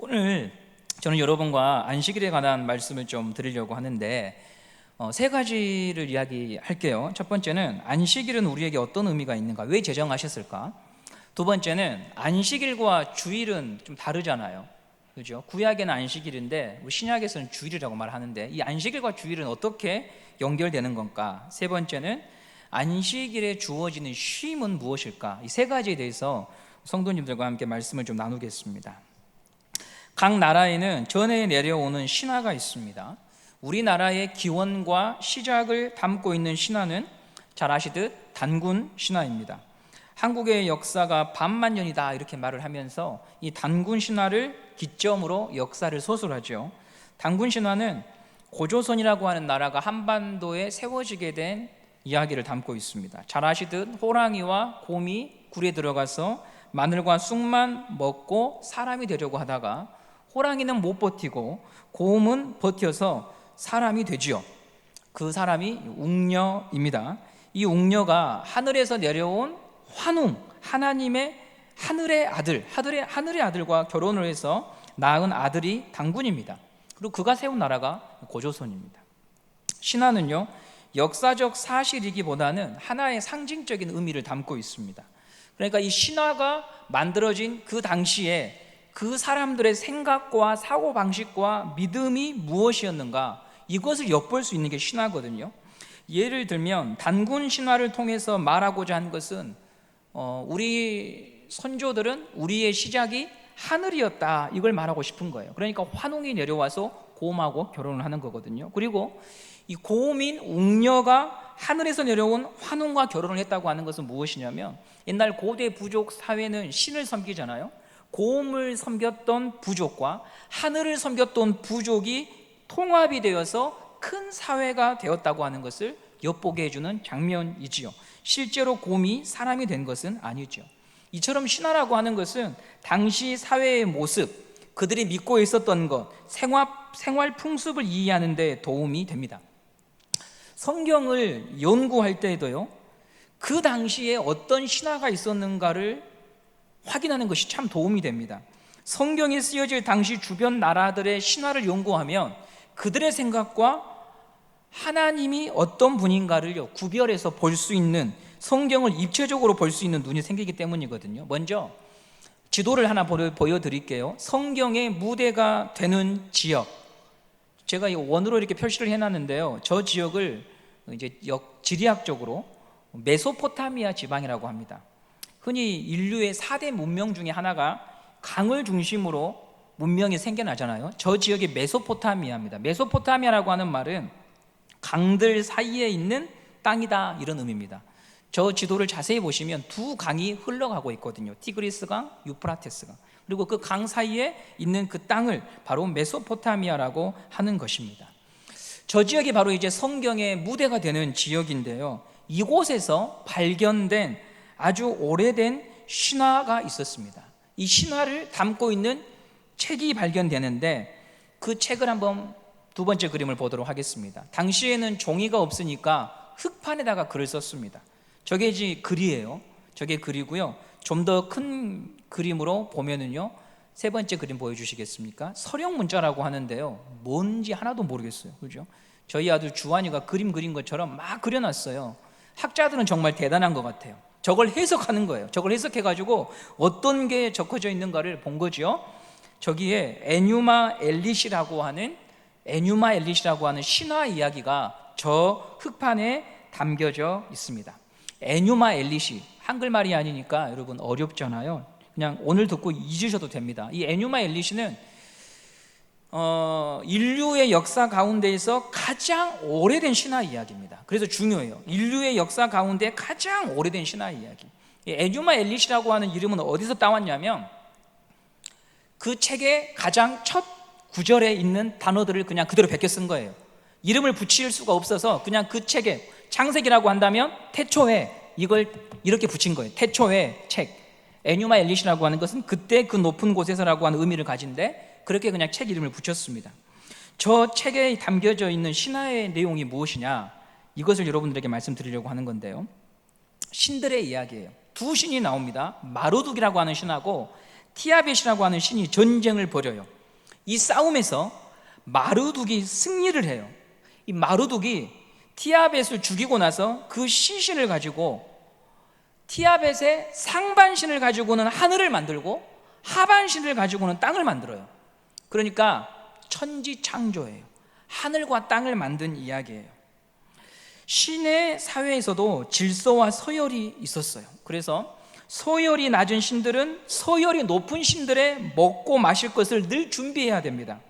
오늘 저는 여러분과 안식일에 관한 말씀을 좀 드리려고 하는데 세 가지를 이야기할게요. 첫 번째는 안식일은 우리에게 어떤 의미가 있는가, 왜 제정하셨을까? 두 번째는 안식일과 주일은 좀 다르잖아요, 그죠? 구약에는 안식일인데 우리 신약에서는 주일이라고 말하는데 이 안식일과 주일은 어떻게 연결되는 건가? 세 번째는 안식일에 주어지는 쉼은 무엇일까? 이 세 가지에 대해서 성도님들과 함께 말씀을 좀 나누겠습니다. 각 나라에는 전해 내려오는 신화가 있습니다. 우리나라의 기원과 시작을 담고 있는 신화는 잘 아시듯 단군 신화입니다. 한국의 역사가 반만년이다 이렇게 말을 하면서 이 단군 신화를 기점으로 역사를 소설하죠. 단군 신화는 고조선이라고 하는 나라가 한반도에 세워지게 된 이야기를 담고 있습니다. 잘 아시듯 호랑이와 곰이 굴에 들어가서 마늘과 쑥만 먹고 사람이 되려고 하다가 호랑이는 못 버티고 곰은 버텨서 사람이 되지요. 그 사람이 웅녀입니다. 이 웅녀가 하늘에서 내려온 환웅, 하나님의 하늘의 아들과 결혼을 해서 낳은 아들이 단군입니다. 그리고 그가 세운 나라가 고조선입니다. 신화는요, 역사적 사실이기보다는 하나의 상징적인 의미를 담고 있습니다. 그러니까 이 신화가 만들어진 그 당시에 그 사람들의 생각과 사고방식과 믿음이 무엇이었는가, 이것을 엿볼 수 있는 게 신화거든요. 예를 들면 단군 신화를 통해서 말하고자 한 것은 우리 선조들은 우리의 시작이 하늘이었다, 이걸 말하고 싶은 거예요. 그러니까 환웅이 내려와서 곰하고 결혼을 하는 거거든요. 그리고 이 곰인 웅녀가 하늘에서 내려온 환웅과 결혼을 했다고 하는 것은 무엇이냐면, 옛날 고대 부족 사회는 신을 섬기잖아요. 곰을 섬겼던 부족과 하늘을 섬겼던 부족이 통합이 되어서 큰 사회가 되었다고 하는 것을 엿보게 해주는 장면이지요. 실제로 곰이 사람이 된 것은 아니죠. 이처럼 신화라고 하는 것은 당시 사회의 모습, 그들이 믿고 있었던 것, 생활 풍습을 이해하는 데 도움이 됩니다. 성경을 연구할 때에도요, 그 당시에 어떤 신화가 있었는가를 확인하는 것이 참 도움이 됩니다. 성경이 쓰여질 당시 주변 나라들의 신화를 연구하면 그들의 생각과 하나님이 어떤 분인가를 구별해서 볼 수 있는, 성경을 입체적으로 볼 수 있는 눈이 생기기 때문이거든요. 먼저 지도를 하나 보여드릴게요. 성경의 무대가 되는 지역, 제가 이 원으로 이렇게 표시를 해놨는데요, 저 지역을 이제 지리학적으로 메소포타미아 지방이라고 합니다. 흔히 인류의 4대 문명 중에 하나가 강을 중심으로 문명이 생겨나잖아요. 저 지역이 메소포타미아입니다. 메소포타미아라고 하는 말은 강들 사이에 있는 땅이다, 이런 의미입니다. 저 지도를 자세히 보시면 두 강이 흘러가고 있거든요. 티그리스강, 유프라테스강. 그리고 그 강 사이에 있는 그 땅을 바로 메소포타미아라고 하는 것입니다. 저 지역이 바로 이제 성경의 무대가 되는 지역인데요, 이곳에서 발견된 아주 오래된 신화가 있었습니다. 이 신화를 담고 있는 책이 발견되는데, 그 책을 한번 두 번째 그림을 보도록 하겠습니다. 당시에는 종이가 없으니까 흙판에다가 글을 썼습니다. 저게 이제 글이에요. 저게 글이고요. 좀 더 큰 그림으로 보면은요, 세 번째 그림 보여주시겠습니까? 서령 문자라고 하는데요, 뭔지 하나도 모르겠어요. 그죠? 저희 아들 주환이가 그림 그린 것처럼 막 그려놨어요. 학자들은 정말 대단한 것 같아요. 저걸 해석하는 거예요. 저걸 해석해가지고 어떤 게 적혀져 있는가를 본 거죠. 저기에 에뉴마 엘리시라고 하는 신화 이야기가 저 흙판에 담겨져 있습니다. 에뉴마 엘리시, 한글말이 아니니까 여러분 어렵잖아요. 그냥 오늘 듣고 잊으셔도 됩니다. 이 에뉴마 엘리시는 인류의 역사 가운데에서 가장 오래된 신화 이야기입니다. 그래서 중요해요. 인류의 역사 가운데 가장 오래된 신화 이야기. 에뉴마 엘리시라고 하는 이름은 어디서 따왔냐면, 그 책의 가장 첫 구절에 있는 단어들을 그냥 그대로 베껴 쓴 거예요. 이름을 붙일 수가 없어서 그냥 그 책에, 창세기라고 한다면 태초에, 이걸 이렇게 붙인 거예요. 태초에 책. 에뉴마 엘리시라고 하는 것은 그때 그 높은 곳에서라고 하는 의미를 가진데, 그렇게 그냥 책 이름을 붙였습니다. 저 책에 담겨져 있는 신화의 내용이 무엇이냐, 이것을 여러분들에게 말씀드리려고 하는 건데요, 신들의 이야기예요. 두 신이 나옵니다. 마루둑이라고 하는 신하고 티아벳이라고 하는 신이 전쟁을 벌여요. 이 싸움에서 마르둑이 승리를 해요. 이 마르둑이 티아벳을 죽이고 나서 그 시신을 가지고 티아벳의 상반신을 가지고는 하늘을 만들고 하반신을 가지고는 땅을 만들어요. 그러니까 천지창조예요. 하늘과 땅을 만든 이야기예요. 신의 사회에서도 질서와 서열이 있었어요. 그래서 서열이 낮은 신들은 서열이 높은 신들의 먹고 마실 것을 늘 준비해야 됩니다.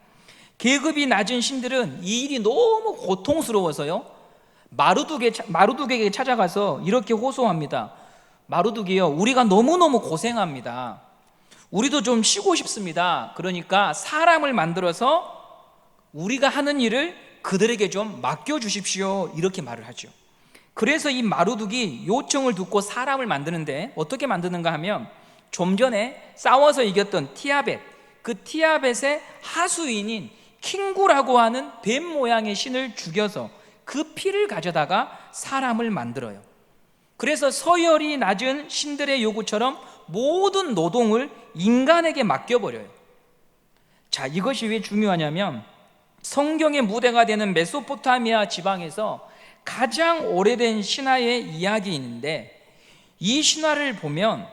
계급이 낮은 신들은 이 일이 너무 고통스러워서요, 마르둑에게 찾아가서 이렇게 호소합니다. 마르둑이요, 우리가 너무너무 고생합니다. 우리도 좀 쉬고 싶습니다. 그러니까 사람을 만들어서 우리가 하는 일을 그들에게 좀 맡겨주십시오. 이렇게 말을 하죠. 그래서 이 마르둑이 요청을 듣고 사람을 만드는데 어떻게 만드는가 하면, 좀 전에 싸워서 이겼던 티아벳, 그 티아벳의 하수인인 킹구라고 하는 뱀 모양의 신을 죽여서 그 피를 가져다가 사람을 만들어요. 그래서 서열이 낮은 신들의 요구처럼 모든 노동을 인간에게 맡겨버려요. 자, 이것이 왜 중요하냐면, 성경의 무대가 되는 메소포타미아 지방에서 가장 오래된 신화의 이야기인데, 이 신화를 보면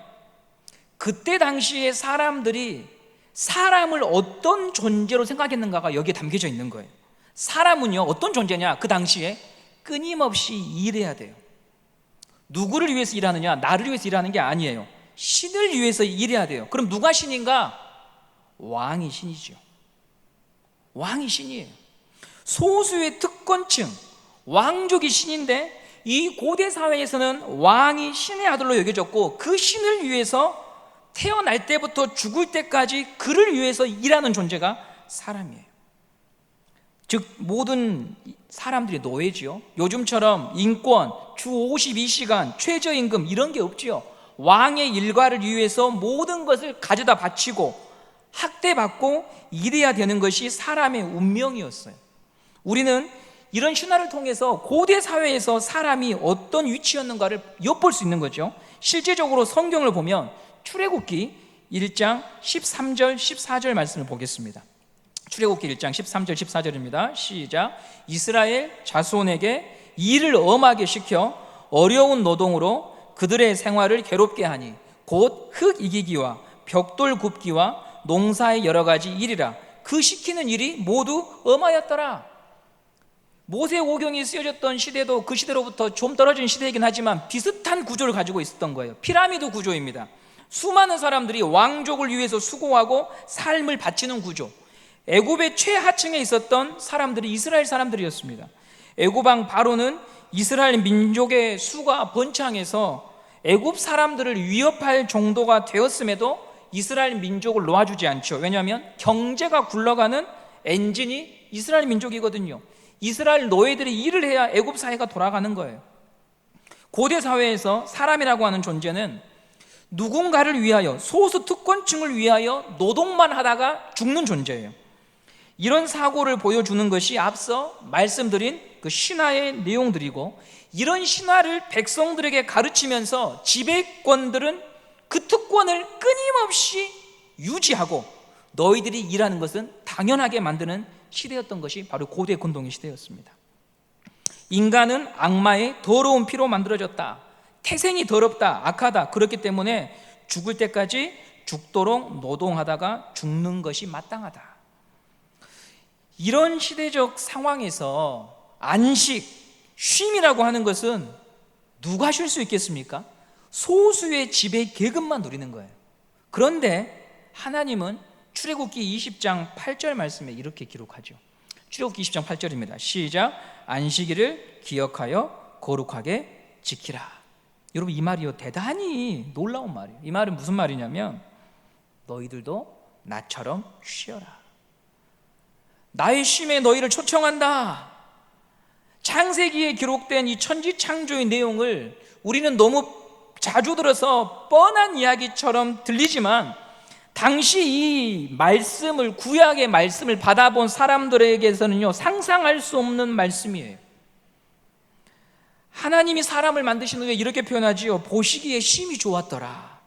그때 당시에 사람들이 사람을 어떤 존재로 생각했는가가 여기에 담겨져 있는 거예요. 사람은요, 어떤 존재냐? 그 당시에 끊임없이 일해야 돼요. 누구를 위해서 일하느냐? 나를 위해서 일하는 게 아니에요. 신을 위해서 일해야 돼요. 그럼 누가 신인가? 왕이 신이죠. 왕이 신이에요. 소수의 특권층, 왕족이 신인데, 이 고대 사회에서는 왕이 신의 아들로 여겨졌고, 그 신을 위해서 태어날 때부터 죽을 때까지 그를 위해서 일하는 존재가 사람이에요. 즉 모든 사람들이 노예지요. 요즘처럼 인권, 주 52시간, 최저임금 이런 게 없지요. 왕의 일과를 위해서 모든 것을 가져다 바치고 학대받고 일해야 되는 것이 사람의 운명이었어요. 우리는 이런 신화를 통해서 고대 사회에서 사람이 어떤 위치였는가를 엿볼 수 있는 거죠. 실제적으로 성경을 보면 출애굽기 1장 13절 14절 말씀을 보겠습니다. 출애굽기 1장 13절 14절입니다. 시작. 이스라엘 자손에게 일을 엄하게 시켜 어려운 노동으로 그들의 생활을 괴롭게 하니 곧 흙 이기기와 벽돌 굽기와 농사의 여러 가지 일이라. 그 시키는 일이 모두 엄하였더라. 모세오경이 쓰여졌던 시대도 그 시대로부터 좀 떨어진 시대이긴 하지만 비슷한 구조를 가지고 있었던 거예요. 피라미드 구조입니다. 수많은 사람들이 왕족을 위해서 수고하고 삶을 바치는 구조. 애굽의 최하층에 있었던 사람들이 이스라엘 사람들이었습니다. 애굽 왕 바로는 이스라엘 민족의 수가 번창해서 애굽 사람들을 위협할 정도가 되었음에도 이스라엘 민족을 놓아주지 않죠. 왜냐하면 경제가 굴러가는 엔진이 이스라엘 민족이거든요. 이스라엘 노예들이 일을 해야 애굽 사회가 돌아가는 거예요. 고대 사회에서 사람이라고 하는 존재는 누군가를 위하여, 소수 특권층을 위하여 노동만 하다가 죽는 존재예요. 이런 사고를 보여주는 것이 앞서 말씀드린 그 신화의 내용들이고, 이런 신화를 백성들에게 가르치면서 지배권들은 그 특권을 끊임없이 유지하고 너희들이 일하는 것은 당연하게 만드는 시대였던 것이 바로 고대 근동의 시대였습니다. 인간은 악마의 더러운 피로 만들어졌다. 태생이 더럽다, 악하다. 그렇기 때문에 죽을 때까지 죽도록 노동하다가 죽는 것이 마땅하다. 이런 시대적 상황에서 안식, 쉼이라고 하는 것은 누가 쉴 수 있겠습니까? 소수의 지배 계급만 누리는 거예요. 그런데 하나님은 출애굽기 20장 8절 말씀에 이렇게 기록하죠. 출애굽기 20장 8절입니다. 시작. 안식일을 기억하여 거룩하게 지키라. 여러분, 이 말이요 대단히 놀라운 말이에요. 이 말은 무슨 말이냐면, 너희들도 나처럼 쉬어라. 나의 쉼에 너희를 초청한다. 창세기에 기록된 이 천지창조의 내용을 우리는 너무 자주 들어서 뻔한 이야기처럼 들리지만, 당시 이 말씀을, 구약의 말씀을 받아본 사람들에게서는요 상상할 수 없는 말씀이에요. 하나님이 사람을 만드신 후에 이렇게 표현하지요. 보시기에 쉼이 좋았더라.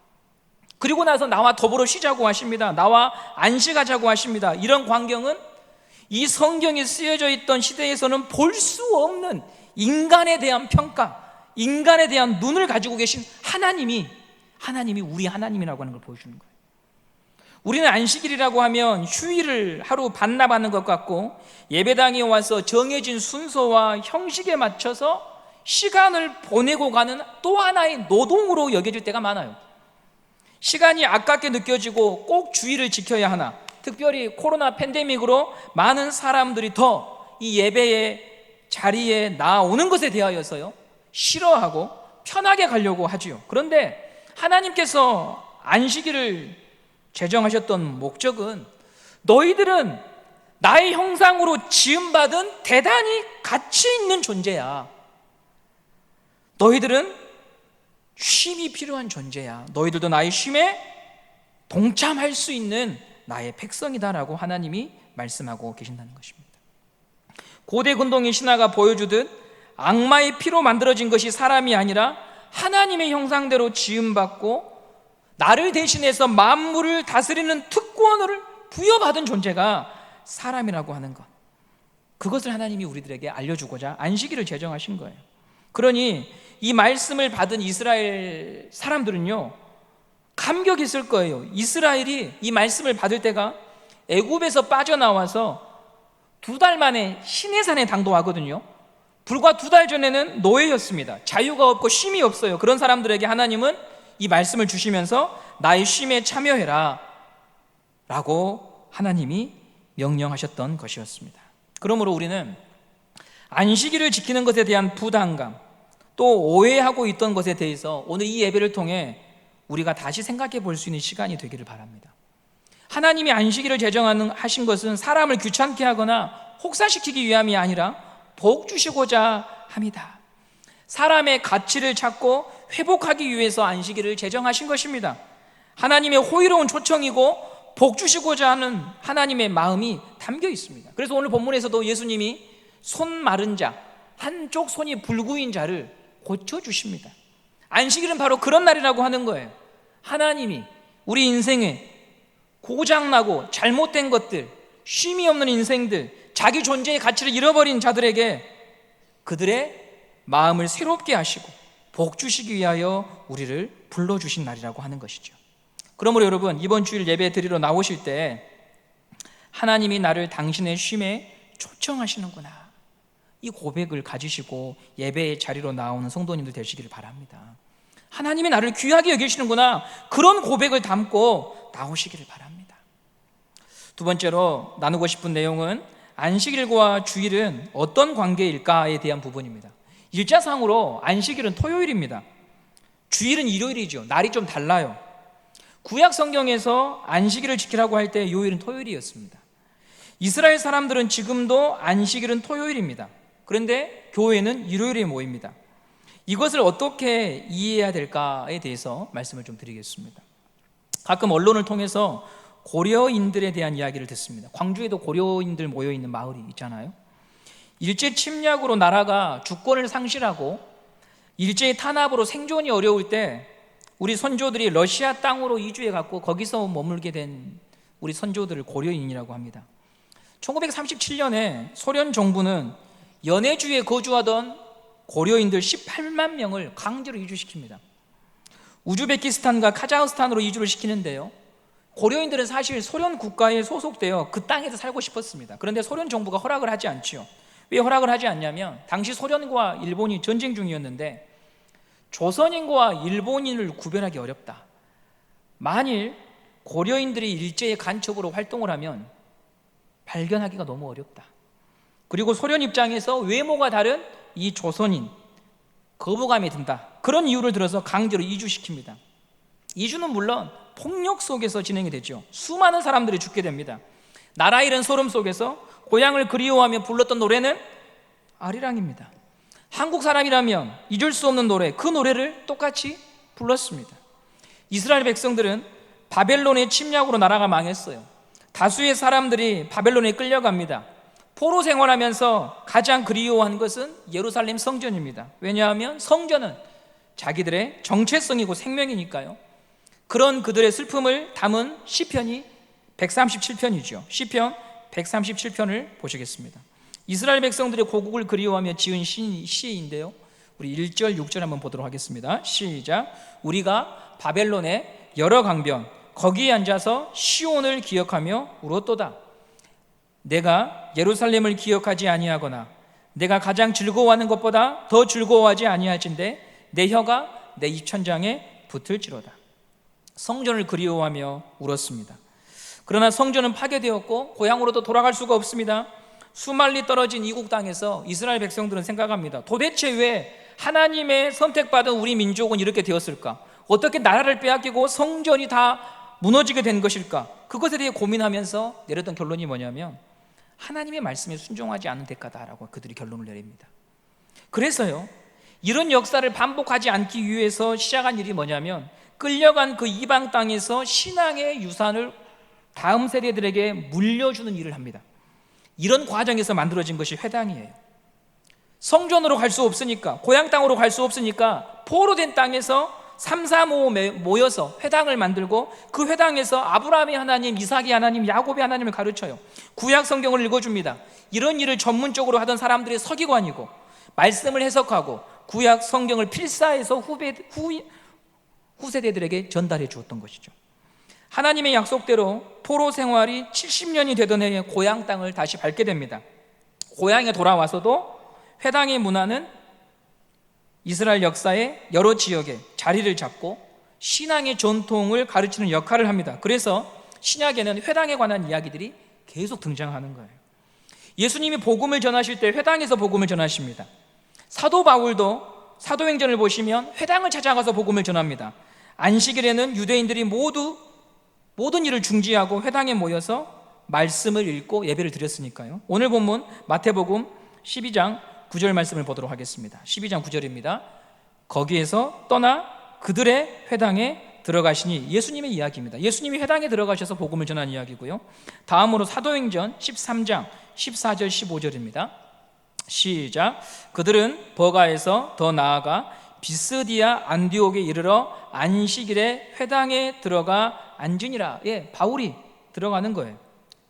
그리고 나서 나와 더불어 쉬자고 하십니다. 나와 안식하자고 하십니다. 이런 광경은 이 성경이 쓰여져 있던 시대에서는 볼 수 없는 인간에 대한 평가, 인간에 대한 눈을 가지고 계신 하나님이 우리 하나님이라고 하는 걸 보여주는 거예요. 우리는 안식일이라고 하면 휴일을 하루 반납하는 것 같고, 예배당에 와서 정해진 순서와 형식에 맞춰서 시간을 보내고 가는 또 하나의 노동으로 여겨질 때가 많아요. 시간이 아깝게 느껴지고 꼭 주의를 지켜야 하나, 특별히 코로나 팬데믹으로 많은 사람들이 더 이 예배의 자리에 나오는 것에 대하여서요 싫어하고 편하게 가려고 하지요. 그런데 하나님께서 안식일을 제정하셨던 목적은 너희들은 나의 형상으로 지음받은 대단히 가치 있는 존재야. 너희들은 쉼이 필요한 존재야. 너희들도 나의 쉼에 동참할 수 있는 나의 백성이다라고 하나님이 말씀하고 계신다는 것입니다. 고대 근동의 신화가 보여주듯 악마의 피로 만들어진 것이 사람이 아니라 하나님의 형상대로 지음받고 나를 대신해서 만물을 다스리는 특권을 부여받은 존재가 사람이라고 하는 것, 그것을 하나님이 우리들에게 알려주고자 안식일을 제정하신 거예요. 그러니 이 말씀을 받은 이스라엘 사람들은요 감격했을 거예요. 이스라엘이 이 말씀을 받을 때가 애굽에서 빠져나와서 2달 만에 시내산에 당도하거든요. 불과 2달 전에는 노예였습니다. 자유가 없고 쉼이 없어요. 그런 사람들에게 하나님은 이 말씀을 주시면서 나의 쉼에 참여해라 라고 하나님이 명령하셨던 것이었습니다. 그러므로 우리는 안식일을 지키는 것에 대한 부담감, 또 오해하고 있던 것에 대해서 오늘 이 예배를 통해 우리가 다시 생각해 볼 수 있는 시간이 되기를 바랍니다. 하나님이 안식일을 제정하신 것은 사람을 귀찮게 하거나 혹사시키기 위함이 아니라 복 주시고자 합니다. 사람의 가치를 찾고 회복하기 위해서 안식일을 제정하신 것입니다. 하나님의 호의로운 초청이고 복 주시고자 하는 하나님의 마음이 담겨 있습니다. 그래서 오늘 본문에서도 예수님이 손 마른 자, 한쪽 손이 불구인 자를 고쳐주십니다. 안식일은 바로 그런 날이라고 하는 거예요. 하나님이 우리 인생에 고장나고 잘못된 것들, 쉼이 없는 인생들, 자기 존재의 가치를 잃어버린 자들에게 그들의 마음을 새롭게 하시고 복 주시기 위하여 우리를 불러주신 날이라고 하는 것이죠. 그러므로 여러분, 이번 주일 예배 드리러 나오실 때 하나님이 나를 당신의 쉼에 초청하시는구나, 이 고백을 가지시고 예배의 자리로 나오는 성도님들 되시기를 바랍니다. 하나님이 나를 귀하게 여기시는구나, 그런 고백을 담고 나오시기를 바랍니다. 두 번째로 나누고 싶은 내용은 안식일과 주일은 어떤 관계일까에 대한 부분입니다. 일자상으로 안식일은 토요일입니다. 주일은 일요일이죠. 날이 좀 달라요. 구약 성경에서 안식일을 지키라고 할 때 요일은 토요일이었습니다. 이스라엘 사람들은 지금도 안식일은 토요일입니다. 그런데 교회는 일요일에 모입니다. 이것을 어떻게 이해해야 될까에 대해서 말씀을 좀 드리겠습니다. 가끔 언론을 통해서 고려인들에 대한 이야기를 듣습니다. 광주에도 고려인들 모여있는 마을이 있잖아요. 일제 침략으로 나라가 주권을 상실하고 일제의 탄압으로 생존이 어려울 때 우리 선조들이 러시아 땅으로 이주해 갖고 거기서 머물게 된 우리 선조들을 고려인이라고 합니다. 1937년에 소련 정부는 연해주에 거주하던 고려인들 18만 명을 강제로 이주시킵니다. 우즈베키스탄과 카자흐스탄으로 이주를 시키는데요, 고려인들은 사실 소련 국가에 소속되어 그 땅에서 살고 싶었습니다. 그런데 소련 정부가 허락을 하지 않지요. 왜 허락을 하지 않냐면 당시 소련과 일본이 전쟁 중이었는데 조선인과 일본인을 구별하기 어렵다. 만일 고려인들이 일제의 간첩으로 활동을 하면 발견하기가 너무 어렵다. 그리고 소련 입장에서 외모가 다른 이 조선인 거부감이 든다. 그런 이유를 들어서 강제로 이주시킵니다. 이주는 물론 폭력 속에서 진행이 되죠. 수많은 사람들이 죽게 됩니다. 나라 잃은 소름 속에서 고향을 그리워하며 불렀던 노래는 아리랑입니다. 한국 사람이라면 잊을 수 없는 노래, 그 노래를 똑같이 불렀습니다. 이스라엘 백성들은 바벨론의 침략으로 나라가 망했어요. 다수의 사람들이 바벨론에 끌려갑니다. 포로 생활하면서 가장 그리워한 것은 예루살렘 성전입니다. 왜냐하면 성전은 자기들의 정체성이고 생명이니까요. 그런 그들의 슬픔을 담은 시편이 137편이죠. 시편 137편을 보시겠습니다. 이스라엘 백성들의 고국을 그리워하며 지은 시인데요, 우리 1절 6절 한번 보도록 하겠습니다. 시작. 우리가 바벨론의 여러 강변 거기에 앉아서 시온을 기억하며 울었도다. 내가 예루살렘을 기억하지 아니하거나 내가 가장 즐거워하는 것보다 더 즐거워하지 아니할진대 내 혀가 내 입천장에 붙을지로다. 성전을 그리워하며 울었습니다. 그러나 성전은 파괴되었고 고향으로도 돌아갈 수가 없습니다. 수말리 떨어진 이국 땅에서 이스라엘 백성들은 생각합니다. 도대체 왜 하나님의 선택받은 우리 민족은 이렇게 되었을까? 어떻게 나라를 빼앗기고 성전이 다 무너지게 된 것일까? 그것에 대해 고민하면서 내렸던 결론이 뭐냐면 하나님의 말씀에 순종하지 않은 대가다라고 그들이 결론을 내립니다. 그래서요, 이런 역사를 반복하지 않기 위해서 시작한 일이 뭐냐면 끌려간 그 이방 땅에서 신앙의 유산을 다음 세대들에게 물려주는 일을 합니다. 이런 과정에서 만들어진 것이 회당이에요. 성전으로 갈 수 없으니까, 고향 땅으로 갈 수 없으니까 포로된 땅에서 3, 4, 5 모여서 회당을 만들고 그 회당에서 아브라함의 하나님, 이삭의 하나님, 야곱의 하나님을 가르쳐요. 구약 성경을 읽어줍니다. 이런 일을 전문적으로 하던 사람들의 서기관이고 말씀을 해석하고 구약 성경을 필사해서 후세대들에게 전달해 주었던 것이죠. 하나님의 약속대로 포로 생활이 70년이 되던 해에 고향 땅을 다시 밟게 됩니다. 고향에 돌아와서도 회당의 문화는 이스라엘 역사의 여러 지역에 자리를 잡고 신앙의 전통을 가르치는 역할을 합니다. 그래서 신약에는 회당에 관한 이야기들이 계속 등장하는 거예요. 예수님이 복음을 전하실 때 회당에서 복음을 전하십니다. 사도 바울도 사도행전을 보시면 회당을 찾아가서 복음을 전합니다. 안식일에는 유대인들이 모든 일을 중지하고 회당에 모여서 말씀을 읽고 예배를 드렸으니까요. 오늘 본문 마태복음 12장 9절 말씀을 보도록 하겠습니다. 12장 9절입니다. 거기에서 떠나 그들의 회당에 들어가시니, 예수님의 이야기입니다. 예수님이 회당에 들어가셔서 복음을 전한 이야기고요. 다음으로 사도행전 13장 14절 15절입니다. 시작. 그들은 버가에서 더 나아가 비스디아 안디옥에 이르러 안식일에 회당에 들어가 앉으니라. 바울이 들어가는 거예요.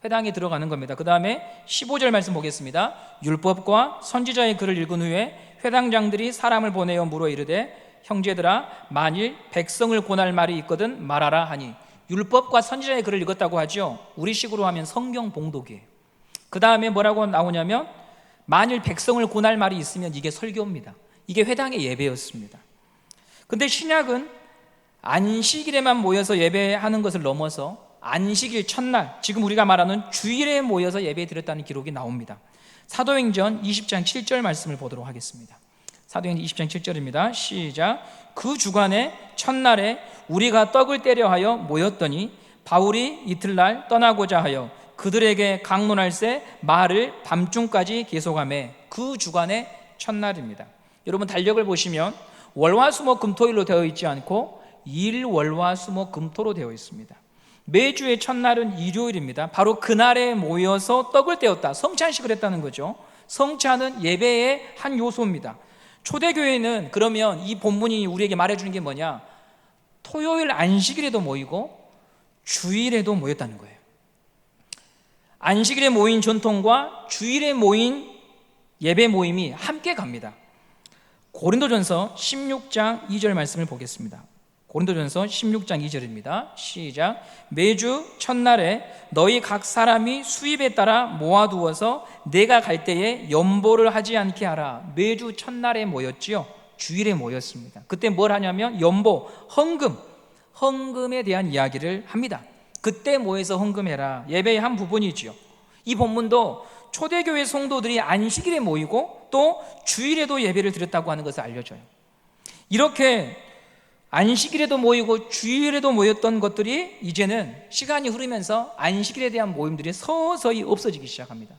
회당에 들어가는 겁니다. 그 다음에 15절 말씀 보겠습니다. 율법과 선지자의 글을 읽은 후에 회당장들이 사람을 보내어 물어 이르되 형제들아, 만일 백성을 권할 말이 있거든 말하라 하니. 율법과 선지자의 글을 읽었다고 하죠. 우리식으로 하면 성경 봉독이에요. 그 다음에 뭐라고 나오냐면 만일 백성을 권할 말이 있으면 이게 설교입니다. 이게 회당의 예배였습니다. 근데 신약은 안식일에만 모여서 예배하는 것을 넘어서 안식일 첫날, 지금 우리가 말하는 주일에 모여서 예배 드렸다는 기록이 나옵니다. 사도행전 20장 7절 말씀을 보도록 하겠습니다. 사도행전 20장 7절입니다. 시작. 그 주간에 첫날에 우리가 떡을 떼려 하여 모였더니 바울이 이틀날 떠나고자 하여 그들에게 강론할새 말을 밤중까지 계속하며. 그 주간의 첫날입니다. 여러분 달력을 보시면 월화수목금토일로 되어 있지 않고 일월화수목금토로 되어 있습니다. 매주의 첫날은 일요일입니다. 바로 그날에 모여서 떡을 떼었다, 성찬식을 했다는 거죠. 성찬은 예배의 한 요소입니다. 초대교회는 그러면 이 본문이 우리에게 말해주는 게 뭐냐? 토요일 안식일에도 모이고 주일에도 모였다는 거예요. 안식일에 모인 전통과 주일에 모인 예배 모임이 함께 갑니다. 고린도전서 16장 2절 말씀을 보겠습니다. 고린도전서 16장 2절입니다. 시작. 매주 첫날에 너희 각 사람이 수입에 따라 모아두어서 내가 갈 때에 연보를 하지 않게 하라. 매주 첫날에 모였지요. 주일에 모였습니다. 그때 뭘 하냐면 연보, 헌금에 대한 이야기를 합니다. 그때 모여서 헌금해라. 예배의 한 부분이지요. 이 본문도 초대교회 성도들이 안식일에 모이고 또 주일에도 예배를 드렸다고 하는 것을 알려줘요. 이렇게 안식일에도 모이고 주일에도 모였던 것들이 이제는 시간이 흐르면서 안식일에 대한 모임들이 서서히 없어지기 시작합니다.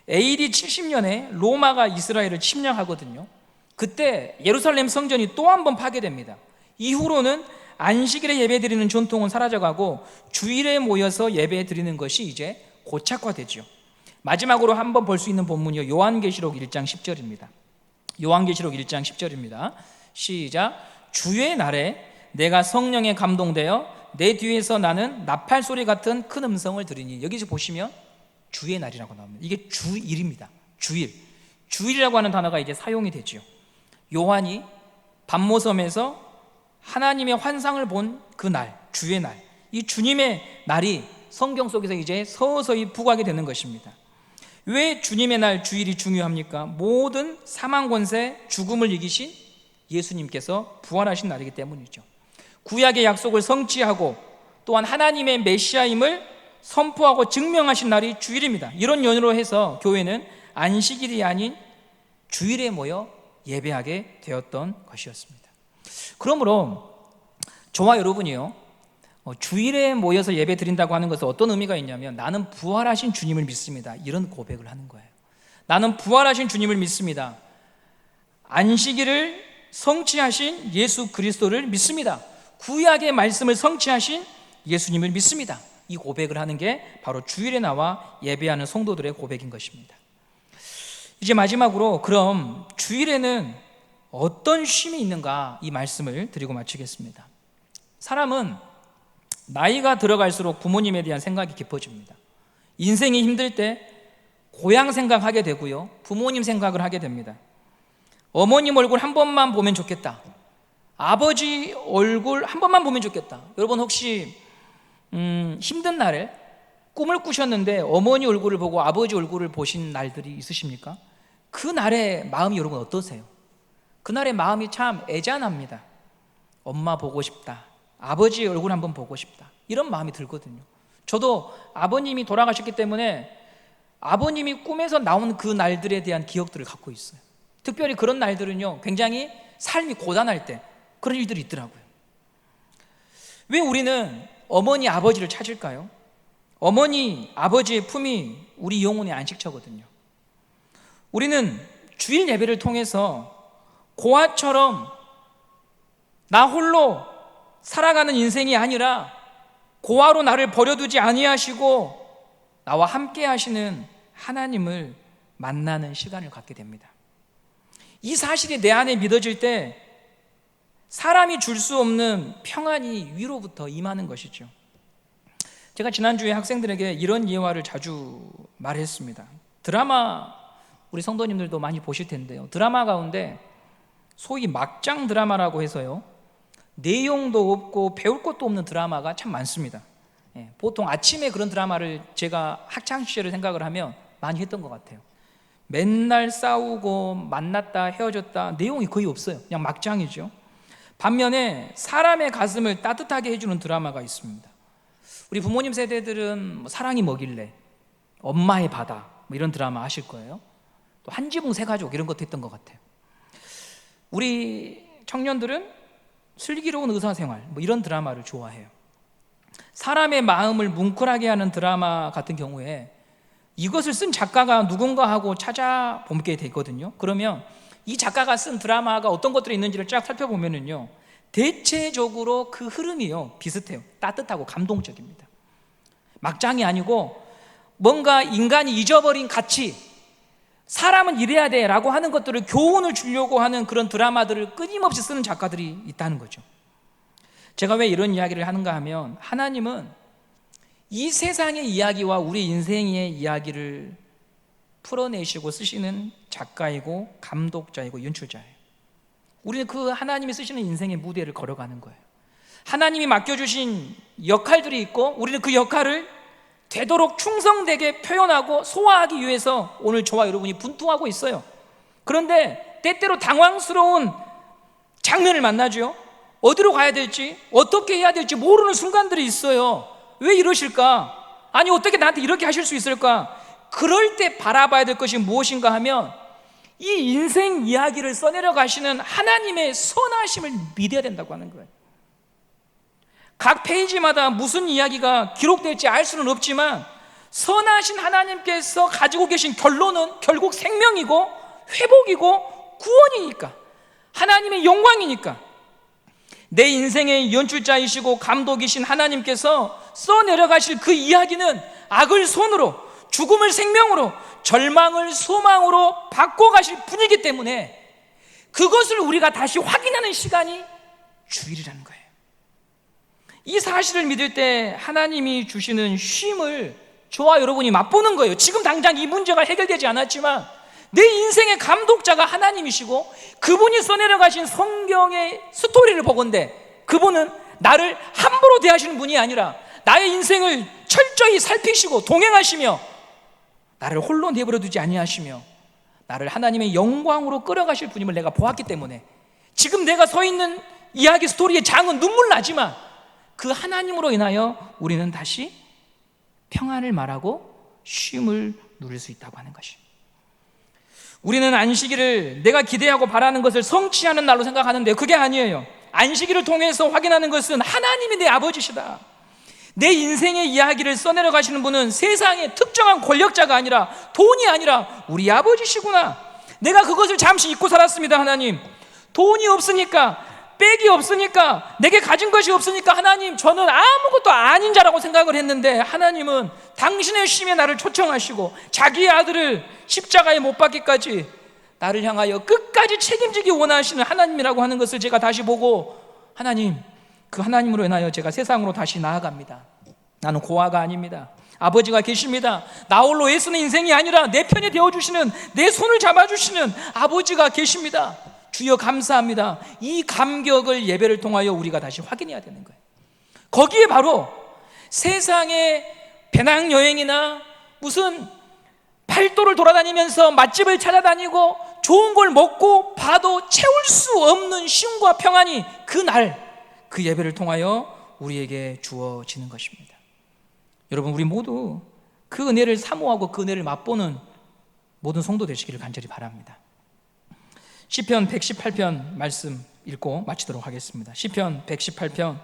AD 70년에 로마가 이스라엘을 침략하거든요. 그때 예루살렘 성전이 또 한 번 파괴됩니다. 이후로는 안식일에 예배드리는 전통은 사라져가고 주일에 모여서 예배드리는 것이 이제 고착화되죠. 마지막으로 한번 볼 수 있는 본문이요, 요한계시록 1장 10절입니다. 요한계시록 1장 10절입니다. 시작. 주의 날에 내가 성령에 감동되어 내 뒤에서 나는 나팔 소리 같은 큰 음성을 들으니, 여기서 보시면 주의 날이라고 나옵니다. 이게 주일입니다. 주일이라고 하는 단어가 이제 사용이 되죠. 요한이 반모섬에서 하나님의 환상을 본 그 날, 주의 날, 이 주님의 날이 성경 속에서 이제 서서히 부각이 되는 것입니다. 왜 주님의 날 주일이 중요합니까? 모든 사망 권세, 죽음을 이기신 예수님께서 부활하신 날이기 때문이죠. 구약의 약속을 성취하고 또한 하나님의 메시아임을 선포하고 증명하신 날이 주일입니다. 이런 연유로 해서 교회는 안식일이 아닌 주일에 모여 예배하게 되었던 것이었습니다. 그러므로 저와 여러분이요, 주일에 모여서 예배 드린다고 하는 것은 어떤 의미가 있냐면, 나는 부활하신 주님을 믿습니다, 이런 고백을 하는 거예요. 나는 부활하신 주님을 믿습니다. 안식일을 성취하신 예수 그리스도를 믿습니다. 구약의 말씀을 성취하신 예수님을 믿습니다. 이 고백을 하는 게 바로 주일에 나와 예배하는 성도들의 고백인 것입니다. 이제 마지막으로, 그럼 주일에는 어떤 쉼이 있는가, 이 말씀을 드리고 마치겠습니다. 사람은 나이가 들어갈수록 부모님에 대한 생각이 깊어집니다. 인생이 힘들 때 고향 생각하게 되고요, 부모님 생각을 하게 됩니다. 어머님 얼굴 한 번만 보면 좋겠다, 아버지 얼굴 한 번만 보면 좋겠다. 여러분 혹시 힘든 날에 꿈을 꾸셨는데 어머니 얼굴을 보고 아버지 얼굴을 보신 날들이 있으십니까? 그 날의 마음이 여러분 어떠세요? 그날의 마음이 참 애잔합니다. 엄마 보고 싶다, 아버지 얼굴 한번 보고 싶다, 이런 마음이 들거든요. 저도 아버님이 돌아가셨기 때문에 아버님이 꿈에서 나온 그 날들에 대한 기억들을 갖고 있어요. 특별히 그런 날들은요, 굉장히 삶이 고단할 때 그런 일들이 있더라고요. 왜 우리는 어머니 아버지를 찾을까요? 어머니 아버지의 품이 우리 영혼의 안식처거든요. 우리는 주일 예배를 통해서 고아처럼 나 홀로 살아가는 인생이 아니라 고아로 나를 버려두지 아니하시고 나와 함께 하시는 하나님을 만나는 시간을 갖게 됩니다. 이 사실이 내 안에 믿어질 때 사람이 줄 수 없는 평안이 위로부터 임하는 것이죠. 제가 지난주에 학생들에게 이런 예화를 자주 말했습니다. 드라마, 우리 성도님들도 많이 보실 텐데요, 드라마 가운데 소위 막장 드라마라고 해서요, 내용도 없고 배울 것도 없는 드라마가 참 많습니다. 보통 아침에 그런 드라마를 제가 학창시절을 생각을 하면 많이 했던 것 같아요. 맨날 싸우고 만났다 헤어졌다, 내용이 거의 없어요. 그냥 막장이죠. 반면에 사람의 가슴을 따뜻하게 해주는 드라마가 있습니다. 우리 부모님 세대들은 사랑이 뭐길래, 엄마의 바다, 이런 드라마 아실 거예요. 또 한지붕 새가족, 이런 것도 했던 것 같아요. 우리 청년들은 슬기로운 의사생활, 이런 드라마를 좋아해요. 사람의 마음을 뭉클하게 하는 드라마 같은 경우에 이것을 쓴 작가가 누군가 하고 찾아보게 되거든요. 그러면 이 작가가 쓴 드라마가 어떤 것들이 있는지를 쫙 살펴보면요, 대체적으로 그 흐름이요, 비슷해요. 따뜻하고 감동적입니다. 막장이 아니고 뭔가 인간이 잊어버린 가치, 사람은 이래야 돼 라고 하는 것들을 교훈을 주려고 하는 그런 드라마들을 끊임없이 쓰는 작가들이 있다는 거죠. 제가 왜 이런 이야기를 하는가 하면, 하나님은 이 세상의 이야기와 우리 인생의 이야기를 풀어내시고 쓰시는 작가이고 감독자이고 연출자예요. 우리는 그 하나님이 쓰시는 인생의 무대를 걸어가는 거예요. 하나님이 맡겨주신 역할들이 있고 우리는 그 역할을 되도록 충성되게 표현하고 소화하기 위해서 오늘 저와 여러분이 분투하고 있어요. 그런데 때때로 당황스러운 장면을 만나죠. 어디로 가야 될지, 어떻게 해야 될지 모르는 순간들이 있어요. 왜 이러실까? 아니 어떻게 나한테 이렇게 하실 수 있을까? 그럴 때 바라봐야 될 것이 무엇인가 하면, 이 인생 이야기를 써내려 가시는 하나님의 선하심을 믿어야 된다고 하는 거예요. 각 페이지마다 무슨 이야기가 기록될지 알 수는 없지만 선하신 하나님께서 가지고 계신 결론은 결국 생명이고 회복이고 구원이니까, 하나님의 영광이니까, 내 인생의 연출자이시고 감독이신 하나님께서 써내려 가실 그 이야기는 악을 손으로, 죽음을 생명으로, 절망을 소망으로 바꿔가실 분이기 때문에 그것을 우리가 다시 확인하는 시간이 주일이라는 거예요. 이 사실을 믿을 때 하나님이 주시는 쉼을 저와 여러분이 맛보는 거예요. 지금 당장 이 문제가 해결되지 않았지만 내 인생의 감독자가 하나님이시고 그분이 써내려가신 성경의 스토리를 보건대 그분은 나를 함부로 대하시는 분이 아니라 나의 인생을 철저히 살피시고 동행하시며 나를 홀로 내버려 두지 아니하시며 나를 하나님의 영광으로 끌어가실 분임을 내가 보았기 때문에 지금 내가 서 있는 이야기 스토리의 장은 눈물 나지만 그 하나님으로 인하여 우리는 다시 평안을 말하고 쉼을 누릴 수 있다고 하는 것이, 우리는 안식일을 내가 기대하고 바라는 것을 성취하는 날로 생각하는데 그게 아니에요. 안식일을 통해서 확인하는 것은 하나님이 내 아버지시다. 내 인생의 이야기를 써내려 가시는 분은 세상의 특정한 권력자가 아니라 돈이 아니라 우리 아버지시구나. 내가 그것을 잠시 잊고 살았습니다. 하나님, 돈이 없으니까, 백이 없으니까, 내게 가진 것이 없으니까 하나님 저는 아무것도 아닌 자라고 생각을 했는데 하나님은 당신의 쉼에 나를 초청하시고 자기의 아들을 십자가에 못 박기까지 나를 향하여 끝까지 책임지기 원하시는 하나님이라고 하는 것을 제가 다시 보고, 하나님, 그 하나님으로 인하여 제가 세상으로 다시 나아갑니다. 나는 고아가 아닙니다. 아버지가 계십니다. 나 홀로 애쓰는 인생이 아니라 내 편이 되어주시는, 내 손을 잡아주시는 아버지가 계십니다. 주여 감사합니다. 이 감격을 예배를 통하여 우리가 다시 확인해야 되는 거예요. 거기에 바로 세상의 배낭여행이나 무슨 팔도를 돌아다니면서 맛집을 찾아다니고 좋은 걸 먹고 봐도 채울 수 없는 쉼과 평안이 그날 그 예배를 통하여 우리에게 주어지는 것입니다. 여러분, 우리 모두 그 은혜를 사모하고 그 은혜를 맛보는 모든 성도 되시기를 간절히 바랍니다. 시편 118편 말씀 읽고 마치도록 하겠습니다. 시편 118편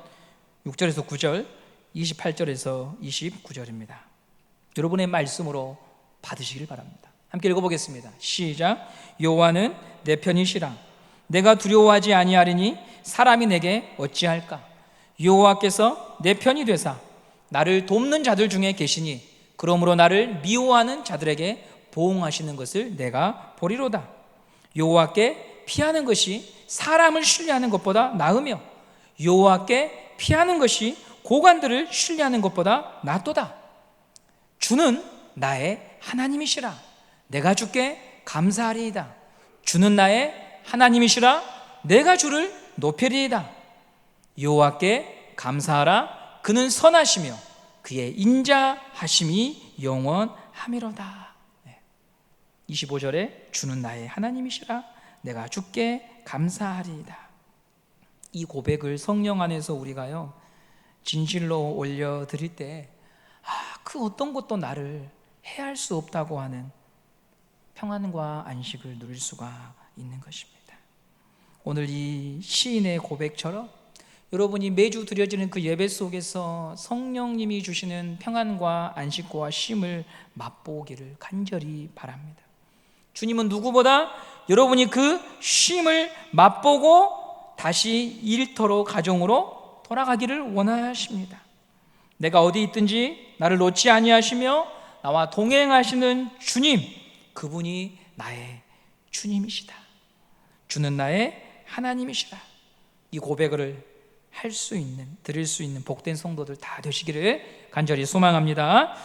6절에서 9절, 28절에서 29절입니다. 여러분의 말씀으로 받으시길 바랍니다. 함께 읽어보겠습니다. 시작. 여호와는 내 편이시라. 내가 두려워하지 아니하리니 사람이 내게 어찌할까. 여호와께서 내 편이 되사 나를 돕는 자들 중에 계시니 그러므로 나를 미워하는 자들에게 보응하시는 것을 내가 보리로다. 여호와께 피하는 것이 사람을 신뢰하는 것보다 나으며 여호와께 피하는 것이 고관들을 신뢰하는 것보다 낫도다. 주는 나의 하나님이시라. 내가 주께 감사하리이다. 주는 나의 하나님이시라. 내가 주를 높이리이다. 여호와께 감사하라. 그는 선하시며 그의 인자하심이 영원하미로다. 25절에 주는 나의 하나님이시라. 내가 주께 감사하리이다. 이 고백을 성령 안에서 우리가요 진실로 올려드릴 때 그 어떤 것도 나를 해할 수 없다고 하는 평안과 안식을 누릴 수가 있는 것입니다. 오늘 이 시인의 고백처럼 여러분이 매주 드려지는 그 예배 속에서 성령님이 주시는 평안과 안식과 쉼을 맛보기를 간절히 바랍니다. 주님은 누구보다 여러분이 그 쉼을 맛보고 다시 일터로, 가정으로 돌아가기를 원하십니다. 내가 어디 있든지 나를 놓지 아니하시며 나와 동행하시는 주님, 그분이 나의 주님이시다. 주는 나의 하나님이시다. 이 고백을 할 수 있는, 드릴 수 있는 복된 성도들 다 되시기를 간절히 소망합니다.